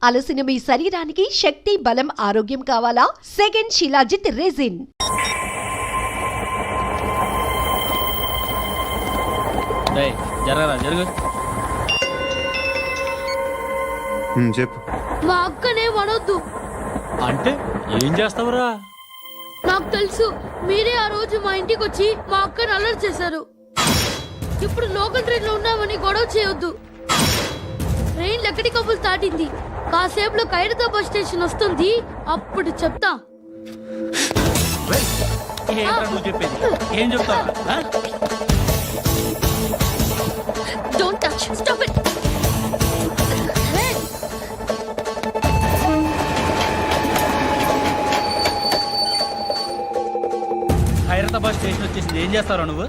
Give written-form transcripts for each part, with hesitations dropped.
అలసిన మీ శరీరానికి శక్తి, బలం, ఆరోగ్యం కావాలా? Second shilajit resin. చెప్పు. మా అక్కనే వడొద్దు అంటే ఏం చేస్తావురా? నాకు తెలుసు, మీరే ఆ రోజు మా ఇంటికి వచ్చి మా అక్కని అలర్ట్ చేశారు. ఇప్పుడు లోకల్ ట్రైన్ లో ఉన్నామని గొడవ చేయొద్దు. ట్రైన్ లక్కడి కబుల్ దాటింది. కాసేపులో ఖైరతాబాద్ స్టేషన్ వస్తుంది, అప్పుడు చెప్తా. ఏం చెప్తావు? Don't touch, stop it. Khairatabad station వచ్చేసింది, ఏం చేస్తారా నువ్వు?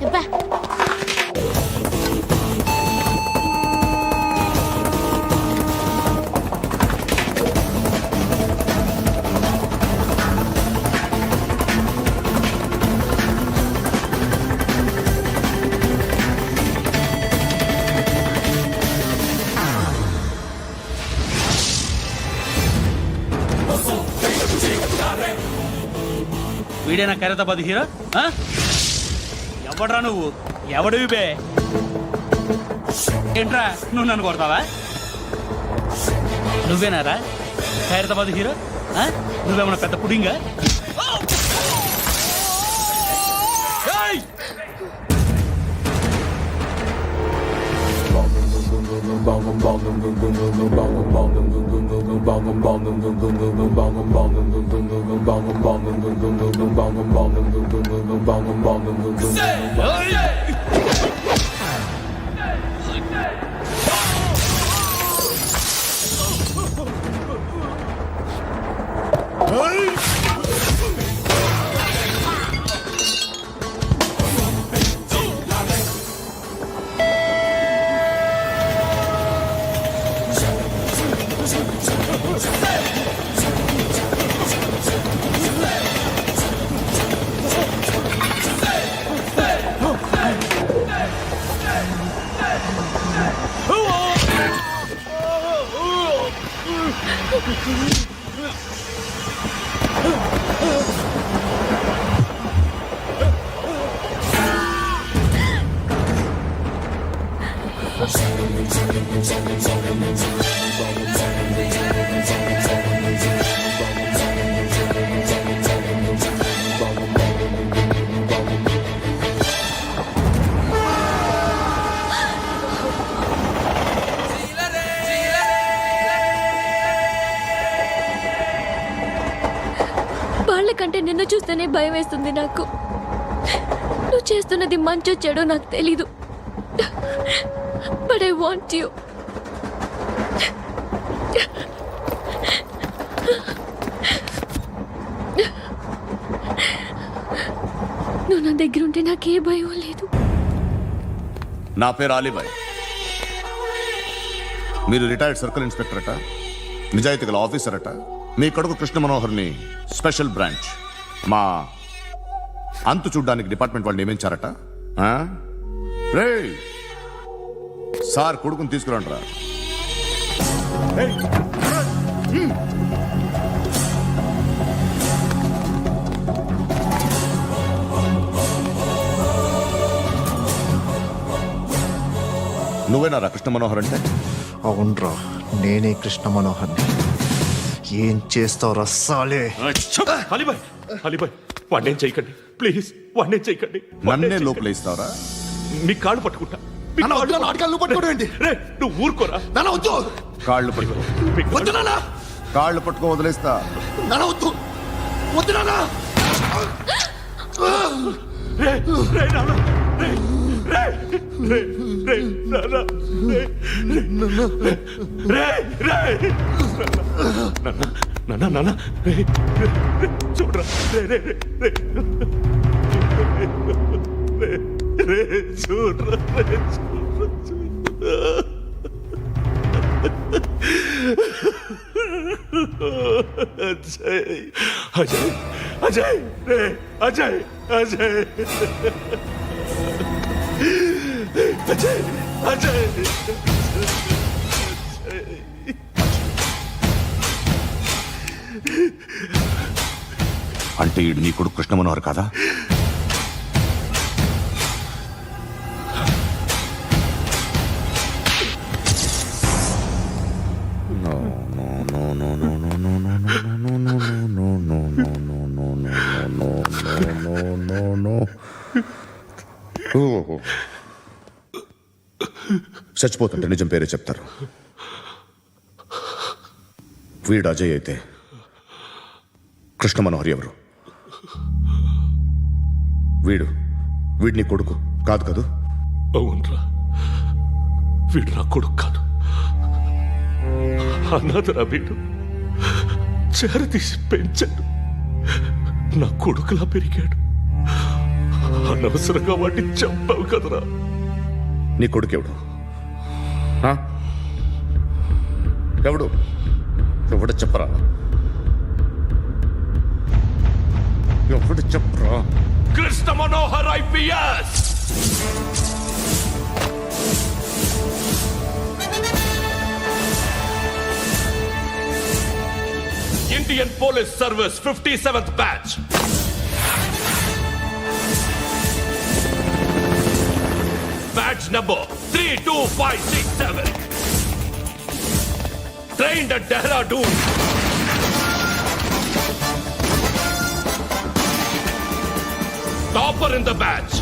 వీడేనా ఖైరతాబాద్ హీరో? ఎవడ్రా నువ్వు? ఎవడివి బే? ఏంట్రా నువ్వు నన్ను కొడతావా? నువ్వేనారా ఖైరతాబాద్ హీరో? నువ్వేమన్నా పెద్ద పుడింగా? వాళ్ళకంటే నిన్ను చూస్తేనే భయం వేస్తుంది నాకు. నువ్వు చేస్తున్నది మంచో చెడో నాకు తెలీదు, బట్ ఐ వాంట్ యూ. నువ్వు నా దగ్గర ఉంటే నాకే భయం లేదు. నా పేరు అలీబాయ్. మీరు రిటైర్డ్ సర్కిల్ ఇన్స్పెక్టర్ అట, నిజాయితీ గల ఆఫీసర్ అట. మీ కొడుకు కృష్ణ మనోహర్ని స్పెషల్ బ్రాంచ్ మా అంతు చూడ్డానికి డిపార్ట్మెంట్ వాళ్ళు నియమించారట. రే సార్ కొడుకుని తీసుకురండిరా. నువ్వేనారా కృష్ణ మనోహర్ అంటే? అవునరా, నేనే కృష్ణ మనోహర్ని. ఏం చేస్తావు రస్సాలే? అలీబాయ్, అలీబాయ్ వాడినేం చేయకండి ప్లీజ్, వాడినేం చేయకండి. నన్నే లోపల ఇస్తావరా? మీ కాళ్ళు పట్టుకుంటా. నువ్వు ఊరుకోరా. కాళ్ళు పట్టుకో. కాళ్ళు పట్టుకో వదిలేస్తా. చూడరా చూడరా అజయ్ అజయ్ అజయ్ అజయ్ అజయ్ అజయ్ అజయ్ అంటే ఈడు నీ కొడుకు కృష్ణ మనోహర్ కాదా? చచ్చిపోతుంటే నిజం పేరే చెప్తారు. వీడు అజయ్ అయితే కృష్ణ మనోహర్ ఎవరు? వీడిని కొడుకు కాదు కదూ? అవునరా, వీడు నా కొడుకు కాదు, అనాథరా వీడు. చేరతీసి పెంచాడు, నా కొడుకులా పెరిగాడు. అనవసరంగా వాటిని చంపావు కదరా. నీ కొడుకు ఎవడు? ఆ? ఎవడు చెప్పరా? ఎవడు చెప్పరా? Krishna Manohar IPS. Indian police service 57th batch. Batch number 32567. Trained at Dehradun. Topper in the batch.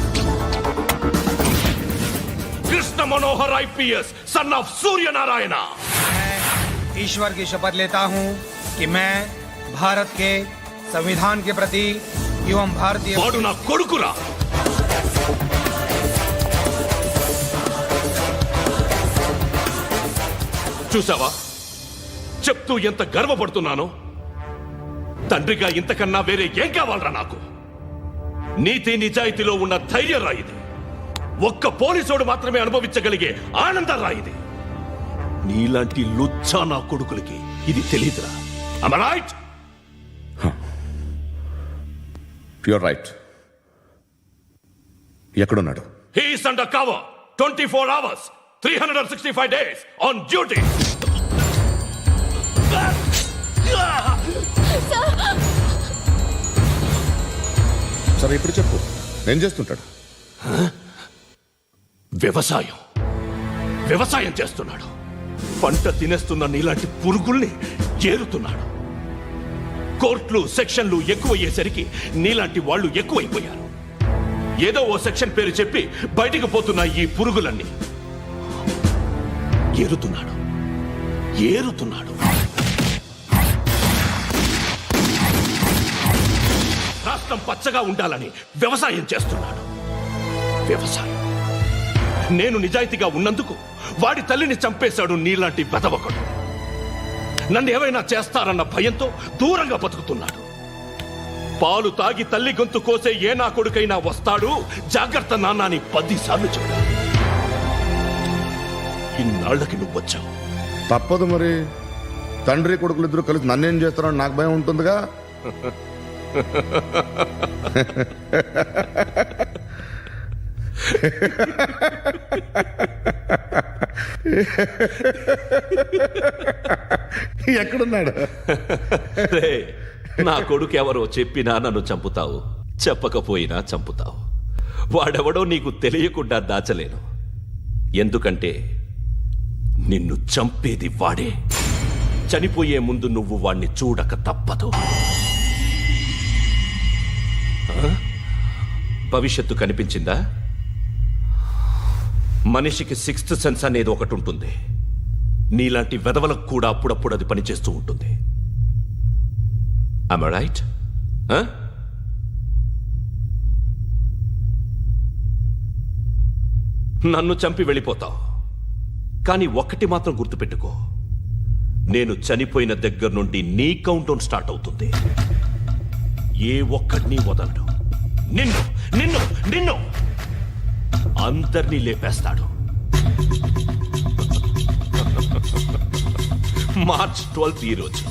Krishna Manohar IPS, son of Surya Narayana. मैं ईश्वर की शपथ लेता हूं कि मैं भारत के संविधान के प्रति एवं भारतीय వాడు నా కొడుకురా. చూసావా, చెప్తూ ఎంత గర్వపడుతున్నానో. తండ్రిగా ఇంతకన్నా వేరే ఏం కావాలరా నాకు? నీతి నిజాయితీలో ఉన్న ధైర్యం రా ఇది. ఒక్క పోలీసోడు మాత్రమే అనుభవించగలిగే ఆనందం రా ఇది. నీలాంటి లుచ్చా నా కొడుకులకి ఇది తెలీదురా. Am I right? You're right. ఎక్కడున్నాడు? He is under cover 24 hours 365 days on duty. సరే ఇప్పుడు చెప్పు, ఏం చేస్తుంటాడు? వ్యవసాయం చేస్తున్నాడు. పంట తినేస్తున్న నీలాంటి పురుగుల్ని ఏరుతున్నాడు. కోర్టులు సెక్షన్లు ఎక్కువయ్యేసరికి నీలాంటి వాళ్ళు ఎక్కువైపోయారు. ఏదో ఓ సెక్షన్ పేరు చెప్పి బయటికి పోతున్న ఈ పురుగులన్నీ ఏరుతున్నాడు. రాష్ట్రం పచ్చగా ఉండాలని వ్యవసాయం చేస్తున్నాడు. నేను నిజాయితీగా ఉన్నందుకు వాడి తల్లిని చంపేశాడు నీలాంటి వెధవకుడు. నన్ను ఏమైనా చేస్తారన్న భయంతో దూరంగా బతుకుతున్నాడు. పాలు తాగి తల్లి గొంతు కోసే ఏ నా కొడుకైనా వస్తాడు, జాగ్రత్త నాన్న అని 10 సార్లు చెప్పాడు. ఇన్నాళ్లకి నువ్వు వచ్చావు. తప్పదు మరి. తండ్రి కొడుకులు ఇద్దరు కలిసి నన్నేం చేస్తారని నాకు భయం ఉంటుందిగా. ఎక్కడున్నాడు? నా కొడుకు ఎవరో చెప్పినా నన్ను చంపుతావు, చెప్పకపోయినా చంపుతావు. వాడెవడో నీకు తెలియకుండా దాచలేను. ఎందుకంటే నిన్ను చంపేది వాడే. చనిపోయే ముందు నువ్వు వాణ్ణి చూడక తప్పదు. భవిష్యత్తు కనిపించిందా? మనిషికి 6th సెన్స్ అనేది ఒకటి ఉంటుంది. నీలాంటి వెధవలకు కూడా అప్పుడప్పుడు అది పనిచేస్తూ ఉంటుంది. Am I right? నన్ను చంపి వెళ్ళిపోతావు. కానీ ఒక్కటి మాత్రం గుర్తుపెట్టుకో, నేను చనిపోయిన దగ్గర నుండి నీ కౌంట్ డౌన్ స్టార్ట్ అవుతుంది. ఏ ఒక్కడిని వదలడు. నిన్ను అందరినీ లేపేస్తాడు. మార్చ్ 12th ఈ రోజు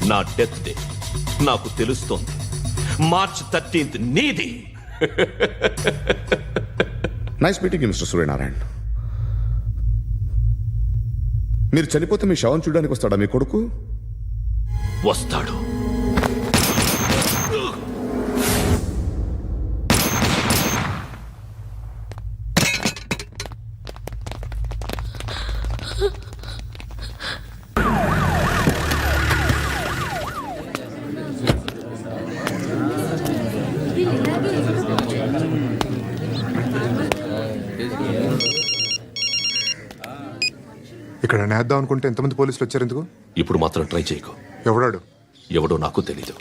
నా డెత్ డే. నాకు తెలుస్తోంది. మార్చ్ 13th నీది. Nice meeting mister Suryanarayana. మీరు చనిపోతే మీ శవం చూడడానికి వస్తాడా మీ కొడుకు? వస్తాడు. ఇక్కడ నేద్దాం అనుకుంటే ఎంతమంది పోలీసులు వచ్చారు ఎందుకు? ఇప్పుడు మాత్రం ట్రై చేయకు. ఎవడాడు? ఎవడో నాకు తెలీదు.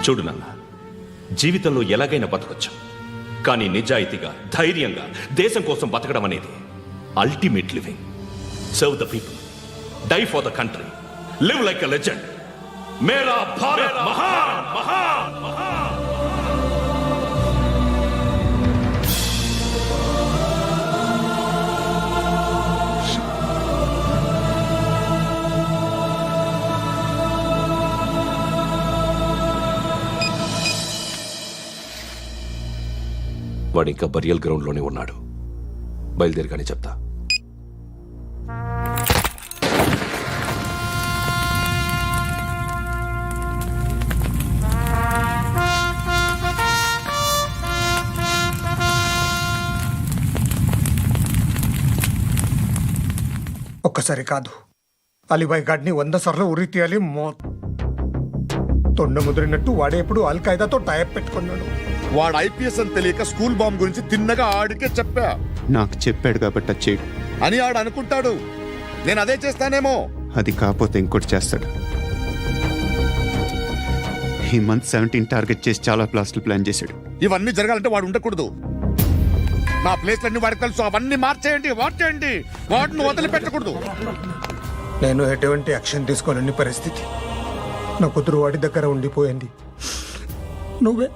చూడు నాన్న, జీవితంలో ఎలాగైనా బతకొచ్చు, కానీ నిజాయితీగా ధైర్యంగా దేశం కోసం బతకడం అనేది ultimate living. Serve the people, die for the country, live like a legend. మేరా భారత్ మహాన్ మహాన్ మహాన్. వాడు ఇంకా బరియల్ గ్రౌండ్లోనే ఉన్నాడు. బయలుదేరగానే చెప్తా. ఒక్కసారి కాదు, అలీబాయ్ గాడిని 100 సార్లు ఉరి తీయాలి. తొండ ముదిరినట్టు వాడే ఎప్పుడు అల్ ఖైదాతో టైప్ పెట్టుకున్నాడు. వాడు ఐపీఎస్ అని తెలియక స్కూల్ బాంబ్ గురించి తిన్నగా ఆడికే చెప్పా. నాకు చెప్పాడు కాబట్టి అది చేయడు అని ఆడు అనుకుంటాడు. నేను అదే చేస్తానేమో. అది కాకపోతే ఇంకోటి చేస్తాడు. ఈ మంత్ 17 టార్గెట్ చేసి చాలా ప్లాస్టులు ప్లాన్ చేశాడు. ఇవన్నీ జరగాలంటే వాడు ఉండకూడదు. నా ప్లేస్లన్నీ వాడికి తెలుసు. అవన్నీ మార్చేయండి, మార్చేయండి. వాటిని వదిలిపెట్టకూడదు. నేను ఎటువంటి యాక్షన్ తీసుకోలేని పరిస్థితి. నా కూతురు వాడి దగ్గర ఉండిపోయింది. నువ్వే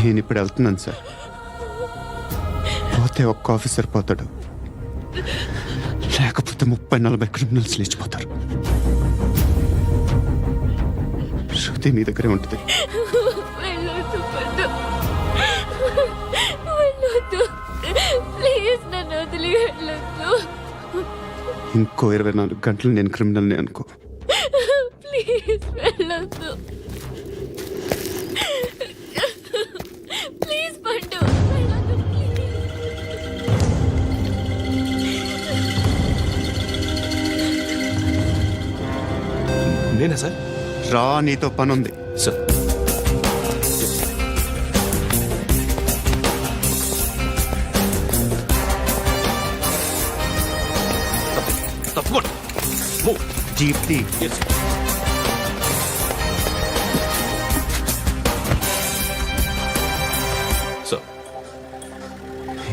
నేను ఇప్పుడు వెళ్తున్నాను సార్. పోతే ఒక్క ఆఫీసర్ పోతాడు, లేకపోతే 30-40 క్రిమినల్స్ లేచిపోతారు. శృతి మీ దగ్గరే ఉంటుంది. వెళ్ళొద్దు పండు, వెళ్ళొద్దు ప్లీజ్, నన్ను వదిలి వెళ్ళొద్దు. ఇంకో 24 గంటలు నేను క్రిమినల్ని అనుకో. ప్లీజ్ వెళ్ళొద్దు, ప్లీజ్ పండు వెళ్ళొద్దు, నేనా సార్? రా, నీతో పని ఉంది. సార్ తప్పకుండా. జీప్తి సార్,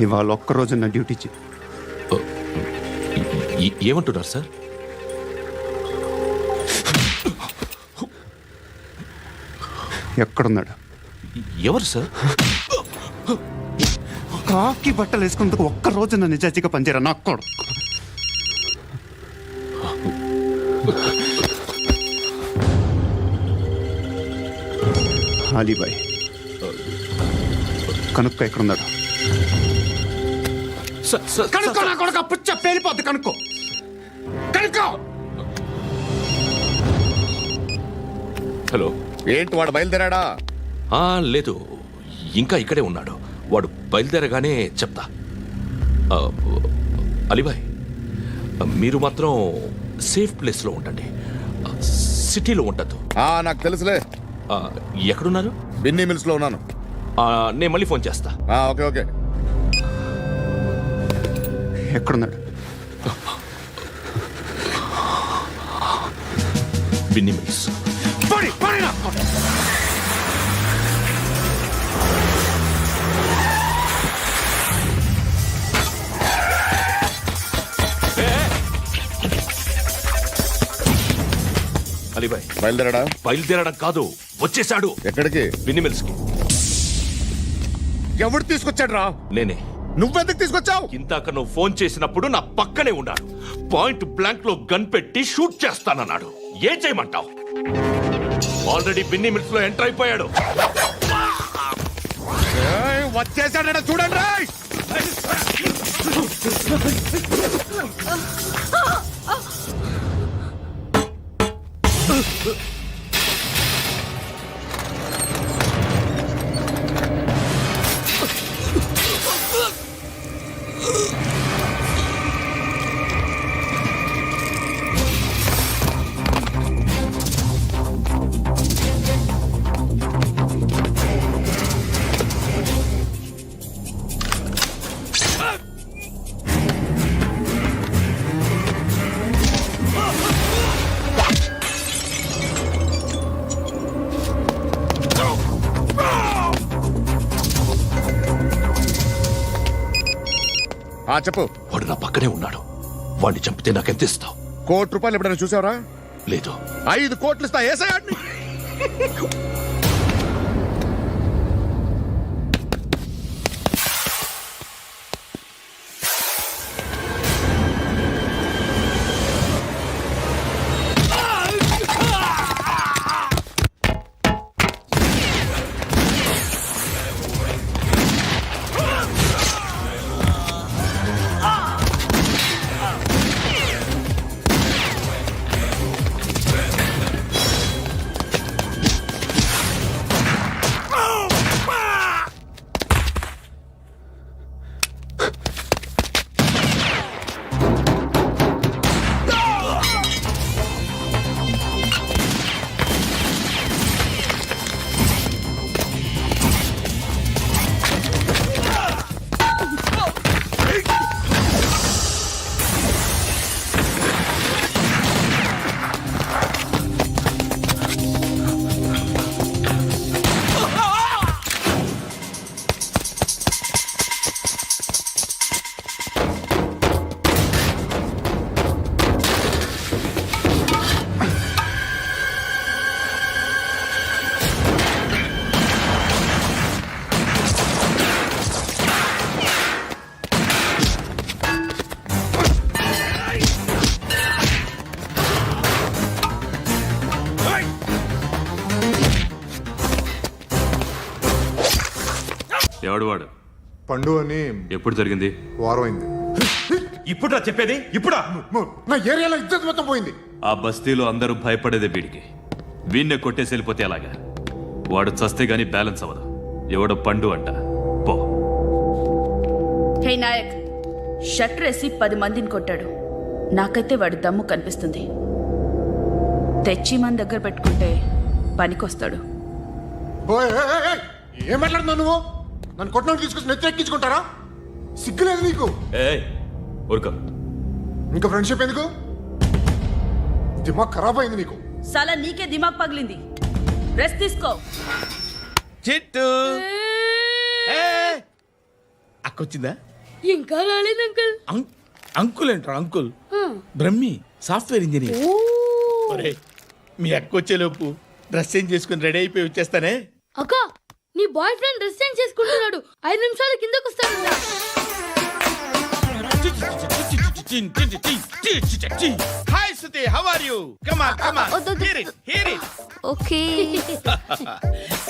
ఇవాళ ఒక్కరోజు నా డ్యూటీ ఏమంటున్నారు సార్? ఎక్కడున్నాడు? ఎవరు సార్? కాకి బట్టలు వేసుకున్నందుకు ఒక్కరోజు నా నిజాయితీగా పనిచేయరా నా కొడుకు. అలీబాయ్ కనుక్కో, ఎక్కడున్నాడు? కనుక్కో నా కొడుకు, పుచ్చ పేలిపోద్ది. కనుక్కో, కనుక్కో. హలో, ఏంటి వాడు బయలుదేరాడా? లేదు, ఇంకా ఇక్కడే ఉన్నాడు. వాడు బయలుదేరగానే చెప్తా. ఆ, అలీబాయ్, మీరు మాత్రం సేఫ్ ప్లేస్లో ఉండండి, సిటీలో ఉండద్దు. నాకు తెలుసులే. ఎక్కడున్నారు? బిన్నీ మిల్స్ లో ఉన్నాను. నేను మళ్ళీ ఫోన్ చేస్తా. Okay okay. ఎక్కడున్నాడు? బిన్నీ మిల్స్. అలీబాయ్, బయలుదేరాడా? బయలుదేరడం కాదు, వచ్చేశాడు. ఎక్కడికి? బిన్నీ మిల్స్ కి. ఎవడు తీసుకొచ్చాడు రా? నేనే. నువ్వెందుకు తీసుకొచ్చావు? ఇందాక నువ్వు ఫోన్ చేసినప్పుడు నా పక్కనే ఉన్నాడు. పాయింట్ బ్లాంక్ లో గన్ పెట్టి షూట్ చేస్తానన్నాడు. ఏం చేయమంటావు? ఆల్రెడీ బిన్నీ మిల్స్ లో ఎంటర్ అయిపోయాడు. వచ్చేసాడ చూడండి రా. చెప్పు. వాడు నా పక్కనే ఉన్నాడు. వాడిని చంపితే నాకెంత ఇస్తావు? ₹1,00,00,000 ఎప్పుడైనా చూసావరా? లేదు. 5 కోట్లు ఇస్తా. ఏసయాడిని. ఎవడు వాడు? పండు అని. ఎప్పుడు జరిగింది? వారం అయింది. ఇప్పుడా చెప్పేది? ఇప్పుడా? నా ఏరియాలో ఇజ్జత్ మొత్తం పోయింది. ఆ బస్తీలో అందరూ భయపడేదే వీడికి. వీణ్ణే కొట్టేసి వెళ్ళిపోతే అలాగా? వాడు చస్తే గానీ బ్యాలెన్స్ అవ్వదు. ఎవడో పండు అంట. పో. హే నాయక్, షట్టర్ వేసి 10 మందిని కొట్టాడు. నాకైతే వాడి దమ్ము కనిపిస్తుంది. తెచ్చి మన దగ్గర పెట్టుకుంటే పనికొస్తాడు. ఏం మాట్లాడుతున్నావు నువ్వు? నన్ను కొట్టినోడు తీసుకొచ్చి నెత్తెక్కించుకుంటారా? సిగ్గులేదు నీకు? ఊరుకో. ఇంకా ఫ్రెండ్షిప్ ఎందుకు? దిమాగ్ ఖరాబ్ అయింది నీకు. సలా నీకే దిమాగ్ పగిలింది. రెస్ట్ తీసుకో. చిట్టు అక్కొచ్చిందా? ఇంకా రాలేదు అంకుల్. అంకుల్ ఏంట్రా? Uncle Brahmi, software engineer. ఒరేయ్, మీ అక్కొచ్చేలోపు డ్రెస్ చేంజ్ చేసుకుని రెడీ అయిపోయి వచ్చేస్తానే. అక్క, నీ బాయ్ ఫ్రెండ్ డ్రెస్ చేంజ్ చేసుకుంటున్నాడు. 5 నిమిషాలు కిందకు వస్తాడంట. Hi Suthi, how are you? Come on, come on. Hear it, hear it. Okay.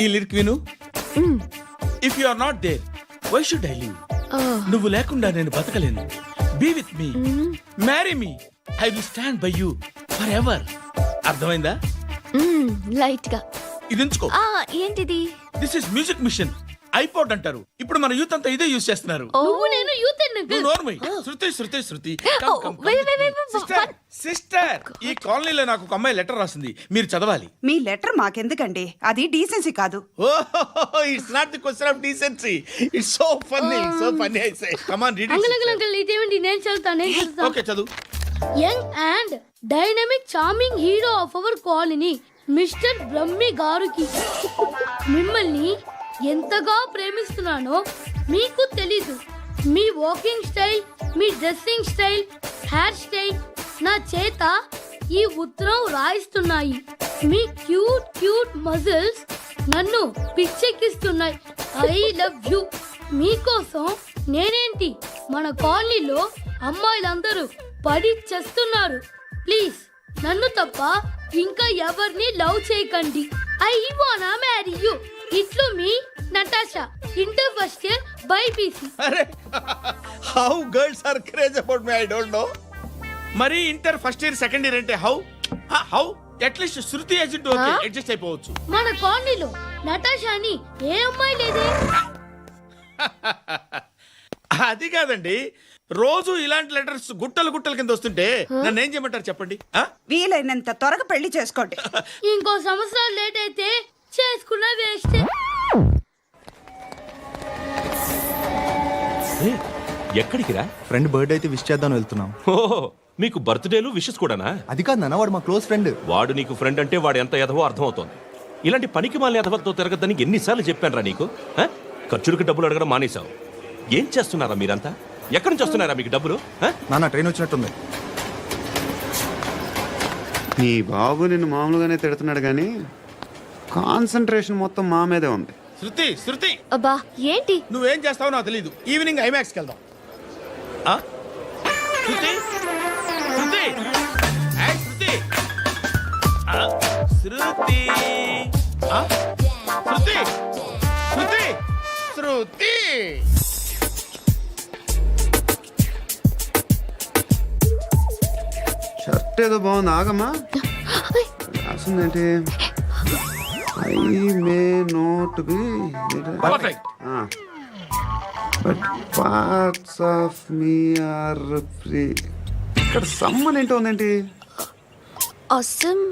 ఈ లిరిక్ విను. If you are not there, why should I live? నువ్వు లేకుండా నేను బతకలేను. Be with me, marry me, I will stand by you for ever. అర్థమైందా? Light గా. ఇది ఉంచుకో. ఏంటిది? This is music machine, iPod అంటారు. ఇప్పుడు మన యూత్ అంతా ఇదే యూజ్ చేస్తున్నారు. నువ్వు నేను యూత్ నువ్వు నోర్మై. శృతి శృతి శృతి. wait. సిస్టర్, ఈ కాలనీలో నాకు ఒక అమ్మాయి లెటర్ రాసింది, మీరు చదవాలి. మీ లెటర్ మాకెందుకండి, అది డీసెన్సీ కాదు. It's not the question of decency, it's so funny I say. Come on read uncle ఇదేమిటి? నేను చదువుతాను. ఓకే చదువు. Young and dynamic charming hero of our colony mister Brahmi గారికి మిమ్మల్ని ఎంతగా ప్రేమిస్తున్నానో మీకు తెలీదు. మీ వాకింగ్ స్టైల్, మీ డ్రెస్సింగ్ స్టైల్, హెయిర్ స్టైల్ నా చేత ఈ ఉత్తరం రాయిస్తున్నాయి. మీ క్యూట్ మజిల్స్ నన్ను పిచ్చెక్కిస్తున్నాయి. I love you. మీకోసం నేనేంటి, మన కాలనీలో అమ్మాయిలందరూ పడి చేస్తున్నారు. ప్లీజ్ నన్ను తప్ప ఇంకా ఎవరిని లవ్ చేయకండి. ఐ వానా మ్యారీ యూ. ఇట్లు మీ Natasha, inter first year BiPC. అరే, how girls are craze about me I don't know. మరి inter first year second year అంటే how at least Shruti agent okay, adjust అయిపోవచ్చు. మన కాలనీలో నటాషా అని ఏ అమ్మాయి లేదే. అది కాదండి, రోజు ఇలాంటి లెటర్స్ గుట్టలు కింద వస్తుంటే నన్ను ఏం చేయమంటారు చెప్పండి. వీలైనంత త్వరగా పెళ్లి చేసుకోండి. ఇంకో సంవత్సరాలు లేట్ అయితే చేసుకున్న వేస్ట్. ఎక్కడికి రా? ఫ్రెండ్ బర్త్డే అయితే విష్ చేద్దాం వెళ్తున్నాం. ఓహో, మీకు బర్త్డేలు విషెస్ కూడానా? అది కాదు నాన్న, వాడు మా క్లోజ్ ఫ్రెండ్. వాడు నీకు ఫ్రెండ్ అంటే వాడు ఎంత ఎదవో అర్థమవుతోంది. ఇలాంటి పనికి మాలిన ఎదవతో తిరగద్దని ఎన్నిసార్లు చెప్పాను రా నీకు? ఖర్చులకు డబ్బులు అడగడం మానేశావు. ఏం చేస్తున్నారా మీరంతా? ఎక్కడి నుంచి వస్తున్నారా మీకు డబ్బులు? నాన్న ట్రైన్ వచ్చినట్టుంది. నీ బాబు నిన్ను మామూలుగానే తిడుతున్నాడు కానీ కాన్సన్ట్రేషన్ మొత్తం మా మీదే ఉంది. శృతి అబ్బా ఏంటి? నువ్వేం చేస్తావో నాకు తెలీదు. ఈవినింగ్ ఐమాక్స్కి వెళ్దాం. శృతి ఏయ్, శృతి శృతి శృతి శృతి. షర్ట్ ఏదో బాగుంది, ఆగమ్మా. రాసిందేంటి? I may not be perfect. But parts of me are free. ఇక్కడ సమ్మన్ ఏంటో ఉందేంటి? awesome.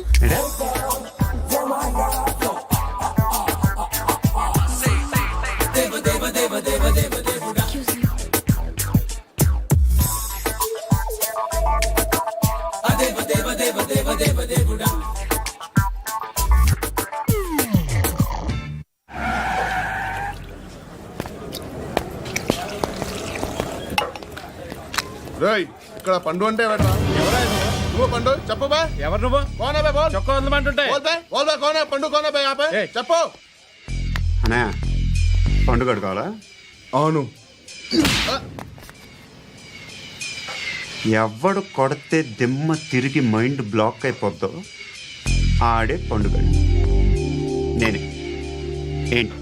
రేయ్, ఇక్కడ పండు అంటే ఎవరా? నువ్వు పండు చెప్పు బా. ఎవరు నువ్వు? కోనా బే బోల్. చొక్కా వదలమంటుంటే బోల్ బే కోనా పండు కోనా బే ఆపే చెప్పు. అనే పండు కట్టుకోవాలా? అవును. ఎవడు కొడితే దిమ్మ తిరిగి మైండ్ బ్లాక్ అయిపోద్దో ఆడే పండుగ. నేనే. ఏంటి?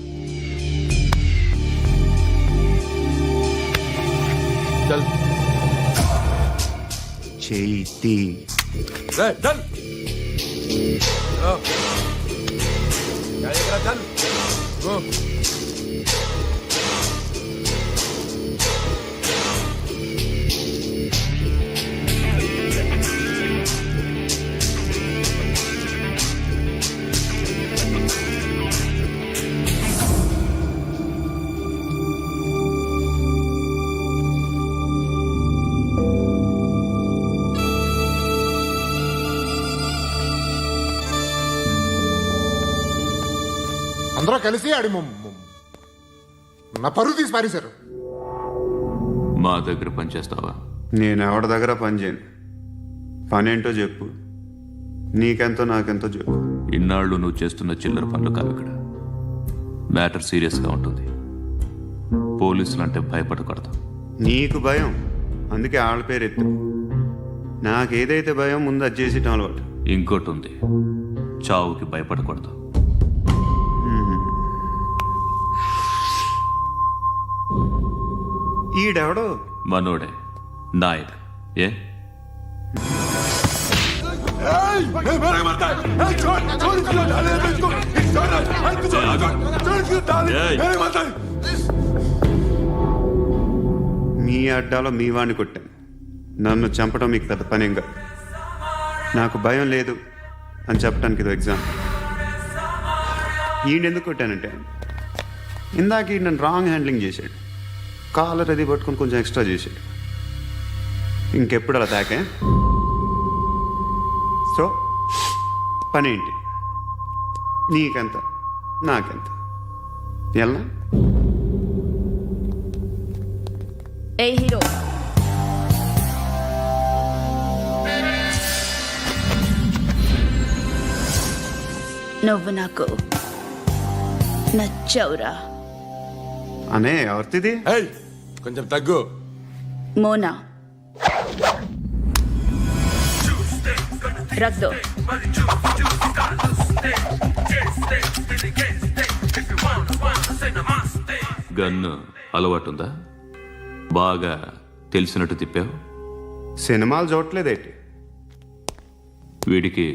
చేతి అందరూ కలిసి ఆడి నా పరువు తీసి పారేశారు. మా దగ్గర పనిచేస్తావా? నేను ఎవరి దగ్గర పని చేయను. పనేంటో చెప్పు. నీకెంతో నాకెంతో చెప్పు. ఇన్నాళ్ళు నువ్వు చేస్తున్న చిల్లర పనులు కావు ఇక్కడ. మ్యాటర్ సీరియస్గా ఉంటుంది. పోలీసులు అంటే భయపడకూడదు. నీకు భయం, అందుకే ఆళ్ళ పేరు ఎత్తు. నాకేదైతే భయం ముందు అది చేసేటం అలవాటు. ఇంకోటి ఉంది, చావుకి భయపడకూడదు. ఈడెవడో మనోడే నాయక్. ఏ మీ అడ్డాలో మీ వాడిని కొట్టాను. నన్ను చంపడం మీకు పెద్ద పనేం కాదు. నాకు భయం లేదు అని చెప్పడానికి ఇది ఎగ్జామ్. ఈయనెందుకు కొట్టానంటే ఇందాక ఈయన నన్ను రాంగ్ హ్యాండ్లింగ్ చేశాడు. కాలర్ అది పట్టుకొని కొంచెం ఎక్స్ట్రా చేశాడు. ఇంకెప్పుడు అలా తాకే. సో పనేంటి? నీకెంత నాకెంత ఎలా? ఏ హీరో, నువ్వు నాకు నచ్చవురా. అనే ఎవరిది? కొంచెం తగ్గు. మోనా రక్ దో. గన్ను అలవాటుందా? బాగా తెలిసినట్టు తిప్పావు. సినిమాలు చూడట్లేదేంటి? వీడికి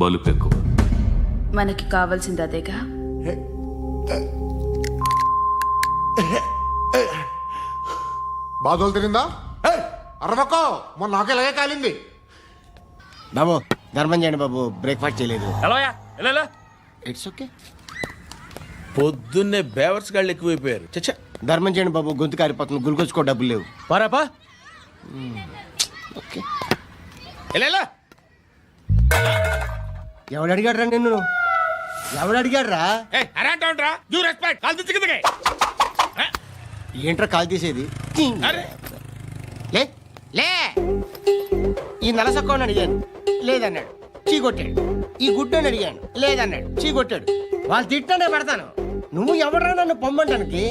బలుపు ఎక్కువ. మనకి కావాల్సింది అదేగా. బాధలు తిరిందా? అరవకో, మొన్న నాకు ఇలాగే కాలింది. బాబు ధర్మం చేయండి బాబు, బ్రేక్ఫాస్ట్ చేయలేదు. It's okay. పొద్దున్నే బేవర్స్ గాళ్ళు ఎక్కువైపోయారు. చచ్చా, ధర్మం చేయండి బాబు, గొంతు కారిపోతుంది, గురికొచ్చుకో డబ్బులు లేవు. పారాపా. ఓకే. ఎవడు అడిగాడు రా నిన్ను? ఎవడు అడిగాడు రా? ఏంట్రా కాల్ తీసేది? లే లే. ఈ నలసక్కని అడిగాను, లేదన్నాడు, చీ కొట్టాడు. ఈ గుడ్డని అడిగాను, లేదన్నాడు, చీ కొట్టాడు. వాళ్ళు తిట్టానే పడతాను. నువ్వు ఎవడరా నన్ను పొమ్మంటానికి?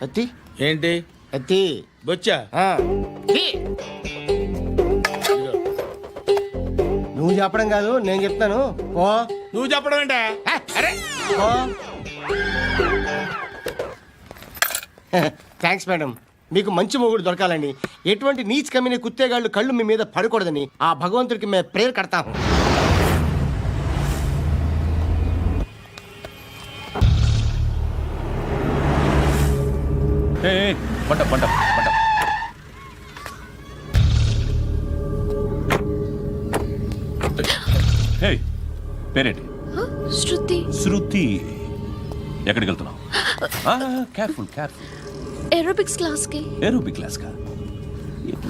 అత్తి ఏంటి అత్తి బొచ్చా? నువ్వు చెప్పడం కాదు, నేను చెప్తాను. ఓ నువ్వు చెప్పడం ఏంటే? ఓ థ్యాంక్స్ మేడం. మీకు మంచి మొగుడు దొరకాలని, ఎటువంటి నీచ్ కమ్మిన కుత్తేగాళ్ళు కళ్ళు మీ మీద పడకూడదని ఆ భగవంతుడికి మేము ప్రేయర్ కడతాము. పంట పంట పంట. పేరేంటి? శృతి. శృతి. ఎక్కడికి వెళ్తున్నావు? Careful careful. ఏరోబిక్స్ క్లాస్ కి. ఏరోబిక్ క్లాస్ కా?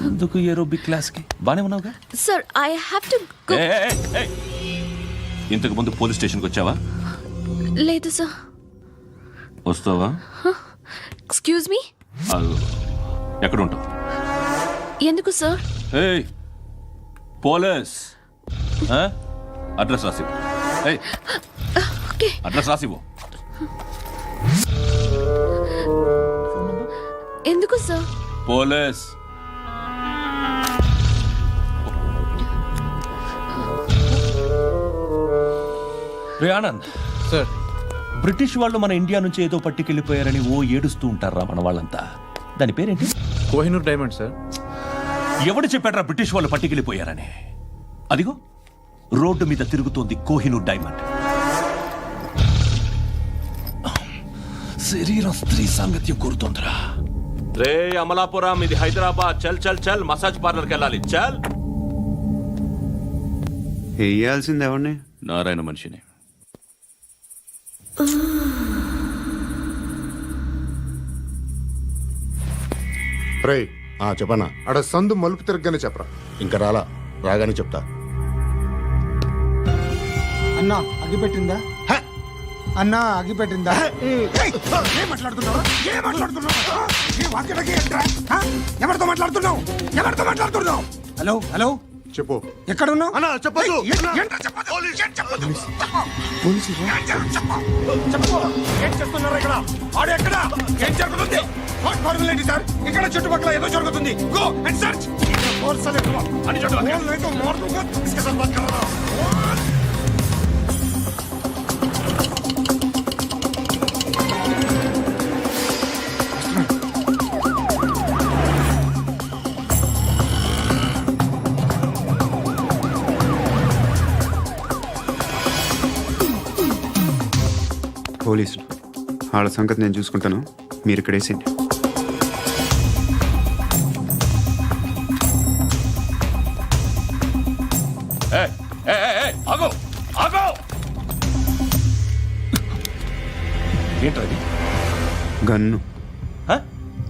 ఎందుకు ఏరోబిక్ క్లాస్ కి? బానే ఉన్నావుగా? Sir I have to go. ఇంతకు ముందు పోలీస్ స్టేషన్కి వచ్చావా? లేదు సార్. వస్తావా? Excuse me. ఎక్కడ ఉంటావు? ఎందుకు సార్? పోలీస్ అడ్రస్ రాసివ్వు. ఓకే. అడ్రస్ రాసివ్వు. ఎందుకు సార్? పోలీస్. రే ఆనంద్ సార్, బ్రిటిష్ వాళ్ళు మన ఇండియా నుంచి ఏదో పట్టుకెళ్ళిపోయారని ఓ ఏడుస్తూ ఉంటారా మన వాళ్ళంతా? దాని పేరేంటి? Kohinoor diamond sir. ఎవడు చెప్పాడ్రా బ్రిటిష్ వాళ్ళు పట్టుకెళ్ళిపోయారని? అదిగో రోడ్డు మీద తిరుగుతోంది కోహినూర్ డైమండ్. శరీరం స్త్రీ సాంగత్యం కోరుతోందిరా. రే అమలాపురం, ఇది హైదరాబాద్. చల్ చల్ చల్, మసాజ్ పార్లర్కి వెళ్ళాలి. చల్. వేయాల్సింది ఎవరిని? నారాయణ మనిషిని. రే చెప్పనా? అడ సందు మలుపు తిరగగానే చెప్పరా. ఇంకా రాగానే చెప్తా. అన్నా అగిపెట్టిందా? అన్నా అగిపెట్టిందా? ఏం మాట్లాడుతున్నావు? ఏం మాట్లాడుతున్నావు? ఎవరితో మాట్లాడుతున్నావు? ఎవరితో మాట్లాడుతున్నావు? హలో హలో, చెప్పు. ఎక్కడున్నావు? అన్నా చెప్పదు. ఏం చేస్తున్నారు ఇక్కడ? ఆడు ఎక్కడ? ఏం జరుగుతుంది? వాట్ ఫార్మల్ ఏంటి సార్? ఇక్కడ చుట్టుపక్కల ఏదో జరుగుతుంది. Go and search. అని పోలీసులు. వాళ్ళ సంగతి నేను చూసుకుంటాను, మీరు ఇక్కడ వేసేయండి. ఆగో ఆగో ఏంటది? గన్ను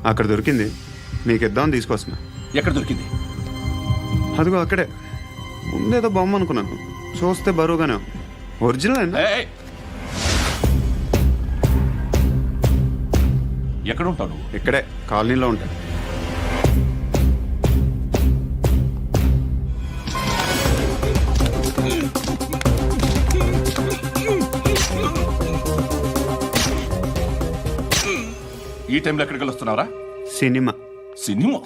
అక్కడ దొరికింది, మీకు ఇద్దామని తీసుకొస్తున్నా. ఎక్కడ దొరికింది? అదిగో అక్కడే ముందేదో బొమ్మ అనుకున్నాను, చూస్తే బరువుగానే ఒరిజినల్ అండి. ఎక్కడ ఉంటావు? ఇక్కడే కాలనీలో ఉంటాను. ఈ టైంలో ఎక్కడికి వస్తున్నారా? సినిమా. సినిమా?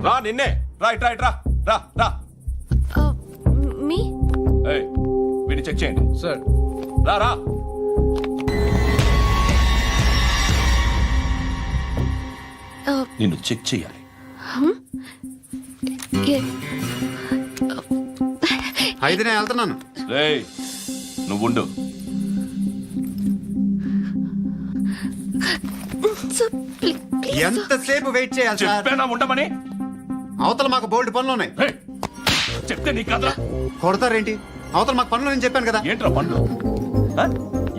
రా నిన్నే, రైట్ రైట్ రా రా రా. మీ వీడిని చెక్ చేయండి సార్. రా రా. నిన్ను చెక్ చేయాలి. అయితే నేను వెళ్తున్నాను. రేయ్ నువ్వుండు. ఎంతసేపు వెయిట్ చేయాలి సార్? చెప్పేనా ఉండమని? అవతల మాకు బోల్డ్ పనులు ఉన్నాయి. చెప్తే నీ కదరా. కొడతారేంటి? అవతల మాకు పనులు నేను చెప్పాను కదా. ఏంట్రా పండ్లు?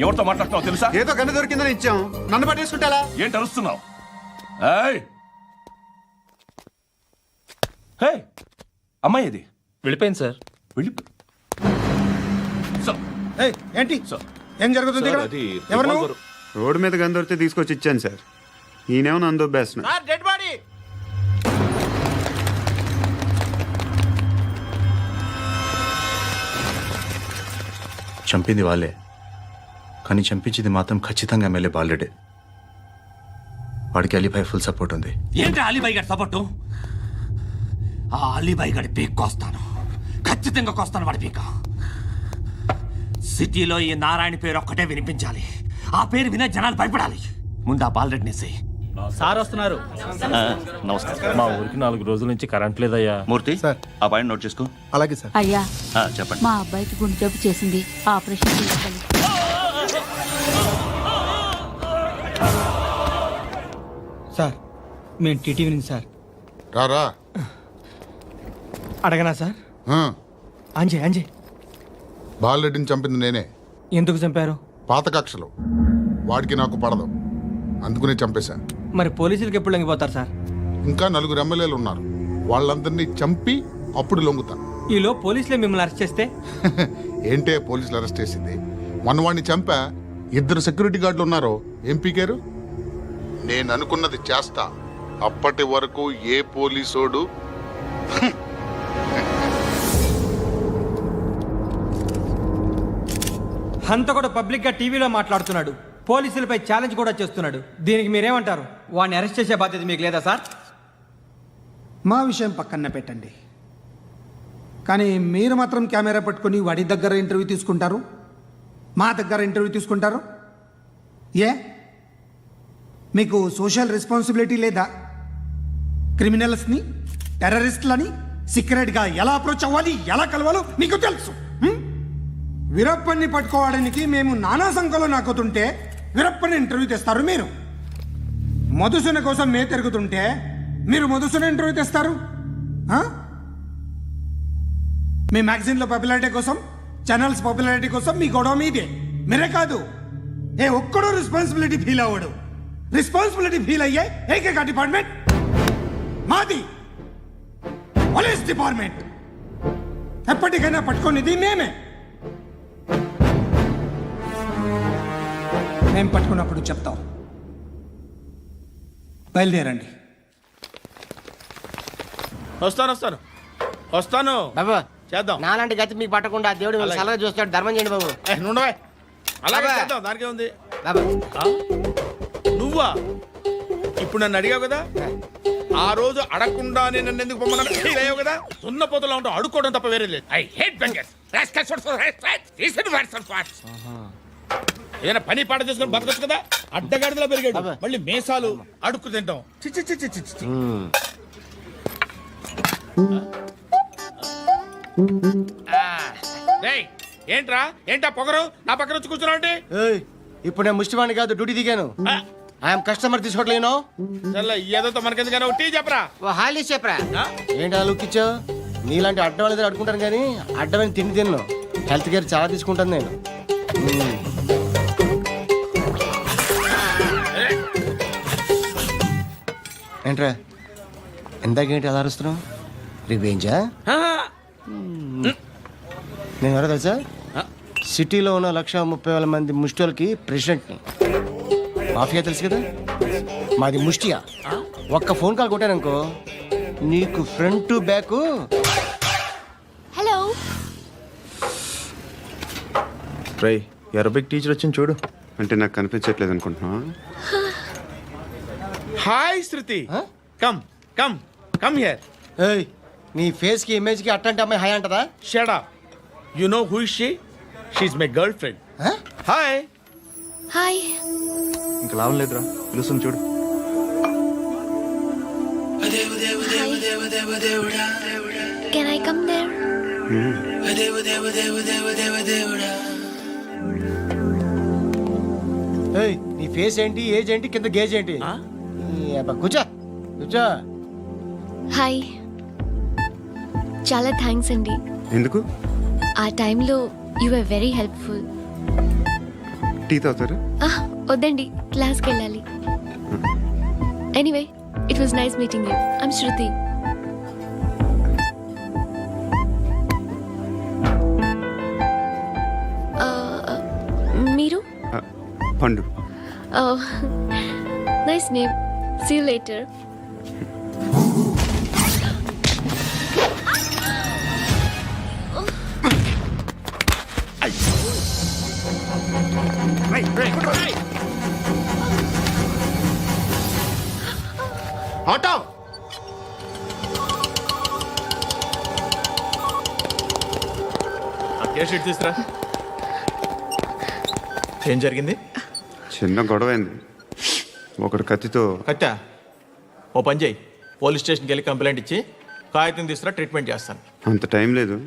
ఎవరితో మాట్లాడుతున్నావు తెలుసా? ఏదో గన్ను దొరికిందని ఇచ్చాం, నన్ను పట్టేసుకుంటా. ఏంటి అరుస్తున్నావు? అమ్మాయి ఇది వెళ్ళిపోయింది సార్. వెళ్ళిపో. ఏంటి ఏం జరుగుతుంది ఇక్కడ? ఎవరు నువ్వు? రోడ్డు మీద గన్ను దొరికితే తీసుకొచ్చి ఇచ్చాను సార్. ఈయనేమో నన్ను దొబ్బేస్తున్నా. Dead body. చంపింది వాళ్ళే, కానీ చంపించింది మాత్రం ఖచ్చితంగా ఎమ్మెల్యే బాలుడే. వాడికి అలీభాయ్ ఫుల్ సపోర్ట్ ఉంది. ఏంటి అలీబాయి గారి సపోర్టు? ఆ అలీబాయి గారి పీక్ కోస్తాను, ఖచ్చితంగా కోస్తాను వాడి పీక. సిటీలో ఈ నారాయణ పేరు ఒక్కటే వినిపించాలి. ఆ పేరు వినే జనాలు భయపడాలి. ముందు ఆ బాలరెడ్డిని సార్ వస్తున్నారు. నమస్కారం. మా ఊరికి 4 రోజుల నుంచి కరెంట్ లేదయ్యా. మూర్తి సార్, ఆ పాయింట్ నోట్ చేసుకో. అలాగే సార్. అయ్యా, చెప్పండి. మా అబ్బాయికి గుండె జబ్బు చేసింది, ఆపరేషన్ చేయాలి. సార్ మేము టీటీవీ నుంచి సార్. రారా. అడగనా సార్? అంజయ్ బాలరెడ్డిని చంపింది నేనే. ఎందుకు చంపారు? పాత కక్షలు, వాడికి నాకు పడదు, అందుకునే చంపేశా. మరి పోలీసులకు ఎప్పుడు లొంగిపోతారు సార్? ఇంకా 4 ఎమ్మెల్యేలు ఉన్నారు, వాళ్ళందరినీ చంపి అప్పుడు లొంగుతా. ఈలో పోలీసులే మిమ్మల్ని అరెస్ట్ చేస్తే? ఏంటే పోలీసులు అరెస్ట్ చేసింది? మొన్న వాడిని చంపా, 2 సెక్యూరిటీ గార్డులు ఉన్నారు, ఏం పీకారు? నేను అనుకున్నది చేస్తా, అప్పటి వరకు ఏ పోలీసోడు హంతకుడు పబ్లిక్ గా టీవీలో మాట్లాడుతున్నాడు, పోలీసులపై ఛాలెంజ్ కూడా చేస్తున్నాడు. దీనికి మీరేమంటారు? వాడిని అరెస్ట్ చేసే బాధ్యత మీకు లేదా సార్? మా విషయం పక్కన పెట్టండి, కానీ మీరు మాత్రం కెమెరా పట్టుకొని వాడి దగ్గర ఇంటర్వ్యూ తీసుకుంటారు, మా దగ్గర ఇంటర్వ్యూ తీసుకుంటారు. ఏ మీకు సోషల్ రెస్పాన్సిబిలిటీ లేదా? క్రిమినల్స్ని, టెర్రరిస్టులని సీక్రెట్గా ఎలా అప్రోచ్ అవ్వాలి, ఎలా కలవాలో మీకు తెలుసు. వీరప్పన్ని పట్టుకోవడానికి మేము నానా సంఖ్యలో నాకుతుంటే వీరప్పని ఇంటర్వ్యూ తెస్తారు మీరు. మధుసూన కోసం మే తిరుగుతుంటే మీరు మధుసూన ఇంటర్వ్యూ తెస్తారు. మీ మ్యాగజైన్లో పాపులారిటీ కోసం, ఛానల్స్ పాపులారిటీ కోసం మీ గొడవ మీదే. మీరే కాదు, ఏ ఒక్కడో రెస్పాన్సిబిలిటీ ఫీల్ అవ్వడు. రెస్పాన్సిబిలిటీ ఫీల్ అయ్యే ఏకైక డిపార్ట్మెంట్ మాది, పోలీస్ డిపార్ట్మెంట్. ఎప్పటికైనా పట్టుకునేది మేమే. మేము పట్టుకున్నప్పుడు చెప్తాం. బయలుదేరండి. వస్తాను బాబు చేద్దాం. నాలాంటి గతి మీకు పట్టకుండా దేవుడు మిమ్మల్ని సలహా చూస్తాడు. ధర్మం చేయండి బాబు. నుండవే, అలాగే బాబా. చేద్దాం, దానికే ఉంది. బాబు నువ్వా ఇప్పుడు నన్ను అడిగావు కదా, ఆ రోజు అడగకుండా నేను నన్ను ఎందుకు పొమ్మన్నాను ఫీల్ అయ్యావు కదా. సున్న పోతలో ఉంటావు, అడుక్కోవడం తప్ప వేరే లేదు. I hate bangers. ఏదైనా పని పాట చేసుకుని బతకొచ్చు కదా. అడ్డగాడిదలా పెరిగాడు, మళ్ళీ మేసాలు అడుక్కు తింటాం. చిచ్చి చిచ్చి చిచ్చి. ఏంట్రా ఏంటా పొగరు నా పక్కన వచ్చి కూర్చున్నావు అంటే ఏయ్, ఇప్పుడు నేను ముష్టివాణి కాదు డ్యూటీ దిగాను. ఐఎమ్ కస్టమర్ తీసుకోవట్లేను. చల్ల ఏదో మనకెందుకైనా టీ చెప్పరా హాలీ చెప్పరా. ఏంటి ఆ లుక్ ఇచ్చావు? నీలాంటి అడ్డం వాళ్ళ దగ్గర అడుకుంటాను కానీ అడ్డమైన తిండి తిన్ను. హెల్త్ కేర్ చాలా తీసుకుంటాను నేను. ఏంట్రా ఇందాకేంటి అలా అరుస్తున్నావు? రివేంజా? నేను ఎవరో తెలుసా? సిటీలో ఉన్న 130,000 మంది ముష్టిలకి ప్రెసిడెంట్ని. మాఫియా తెలుసు కదా, మాది ముష్టియా. ఒక్క ఫోన్ కాల్ కొట్టాననుకో నీకు ఫ్రంట్ టు బ్యాక్. హలో. రై అరబిక్ టీచర్ వచ్చింది చూడు. అంటే నాకు కనిపించట్లేదు అనుకుంటున్నా. Hi Shruti. Come come come here. ఏయ్, నీ ఫేస్ కి ఇమేజ్ కి అట్టంటే అమ్మాయి హాయ్ అంటదా? Shut up. You know who is she? She is my girlfriend. Hi. Hi. ఇంకా లాభం లేదురా, పిలుస్తుంది చూడు. Can I come there? ఏయ్, నీ ఫేస్ ఏంటి, ఏజ్ ఏంటి, కింద గేజ్ ఏంటి? కూర్చో కూర్చో. హాయ్. చాలా థ్యాంక్స్ అండి. ఎందుకు? ఆ టైంలో you are very helpful. Tea తాగుతారా? వద్దండి, క్లాస్కి వెళ్ళాలి. Anyway, it was nice meeting you. I'm Shruti. మీరు? Pandu. Nice name. See you later. Auto. Case sheet తీసుకురా. ఏం జరిగింది? చిన్న గొడవ అయింది. ఒకడు కత్తితో. కట్టా, ఓ పని చేయి, పోలీస్ స్టేషన్కి వెళ్ళి కంప్లైంట్ ఇచ్చి కాగితం తీసుకురా, ట్రీట్మెంట్ చేస్తాను. అంత టైం లేదు,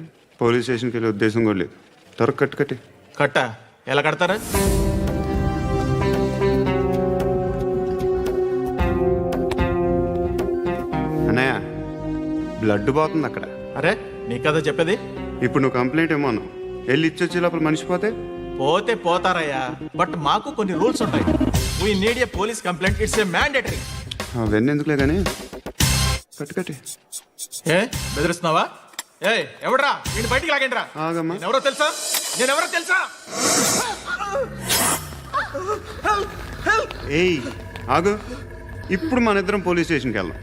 పోలీస్ స్టేషన్కి వెళ్ళే ఉద్దేశం కూడా లేదు. త్వరగా కట్టి. కట్టా ఎలా కడతారా? అన్నయ్య, బ్లడ్ పోతుంది అక్కడ. అరే నీ కదా చెప్పేది. ఇప్పుడు నువ్వు కంప్లైంట్ ఏమో అన్నావు. వెళ్ళి ఇచ్చొచ్చే లోపల మనిషి పోతే పోతే పోతారయ్యా, బట్ మాకు కొన్ని రూల్స్ ఉంటాయి. We need a police complaint, it's a mandatory. అవన్నీ ఎందుకులే కానీ కట్టి. ఏ బెదిరిస్తున్నావా? ఏ ఎవడ్రా నేను బయటికి లాగండిరా. ఆగమ్మా. ఎవరో తెలుసా? నేనెవరో తెలుసా? ఏయ్ ఆగు. ఇప్పుడు మన ఇద్దరం పోలీస్ స్టేషన్కి వెళ్దాం.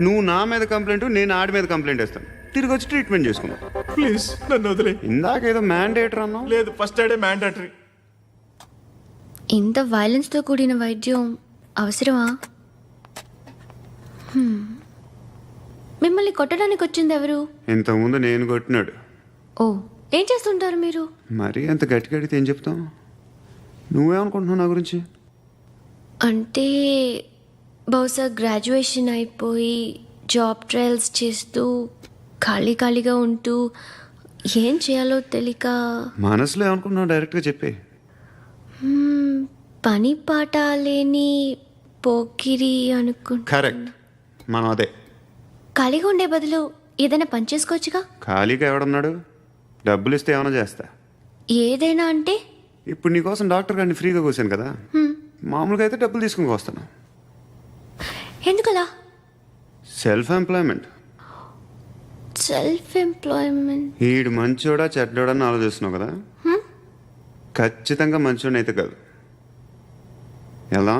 నువ్వు నా మీద కంప్లైంట్, నేను ఆడి మీద కంప్లైంట్ వేస్తాను. తిరిగి వచ్చి ట్రీట్మెంట్ చేసుకున్నాం. ప్లీజ్ నన్ను వదిలే. ఇందాక ఏదో మ్యాండేటర్ అన్నావు. లేదు, ఫస్ట్ ఎయిడే మ్యాండేటరీ. ఇంత వైలెన్స్తో కూడిన వైద్యం అవసరమా? మిమ్మల్ని కొట్టడానికి వచ్చింది ఎవరు? ఇంతకుముందు నేను కొట్టినాడు. ఓ, ఏం చేస్తుంటారు మీరు? మరీ అంత గట్టి గడితే ఏం చెప్తావు? నువ్వేమనుకుంటున్నావు నా గురించి? అంటే బహుశా గ్రాడ్యుయేషన్ అయిపోయి జాబ్ ట్రయల్స్ చేస్తూ ఖాళీగా ఉంటూ ఏం చేయాలో తెలియక. మనసులో ఏమనుకుంటున్నావు డైరెక్ట్గా చెప్పే. పని పాట లేని పోకిరి అనుకుంటా. కరెక్ట్, మనం అదే. ఖాళీగా ఉండే బదులు ఏదైనా పని చేసుకోవచ్చుగా. ఖాళీగా ఎవడున్నాడు? డబ్బులు ఇస్తే ఏమైనా చేస్తా. ఏదైనా అంటే? ఇప్పుడు నీకోసం డాక్టర్ గారిని ఫ్రీగా కూర్చాను కదా, మామూలుగా అయితే డబ్బులు తీసుకుని వస్తాను. ఎందుకలా? Self employment. ఈడు మంచోడా చెడ్డోడా అని ఆలోచిస్తున్నావు కదా, ఖచ్చితంగా మంచోడని అయితే కాదు. ఎలా?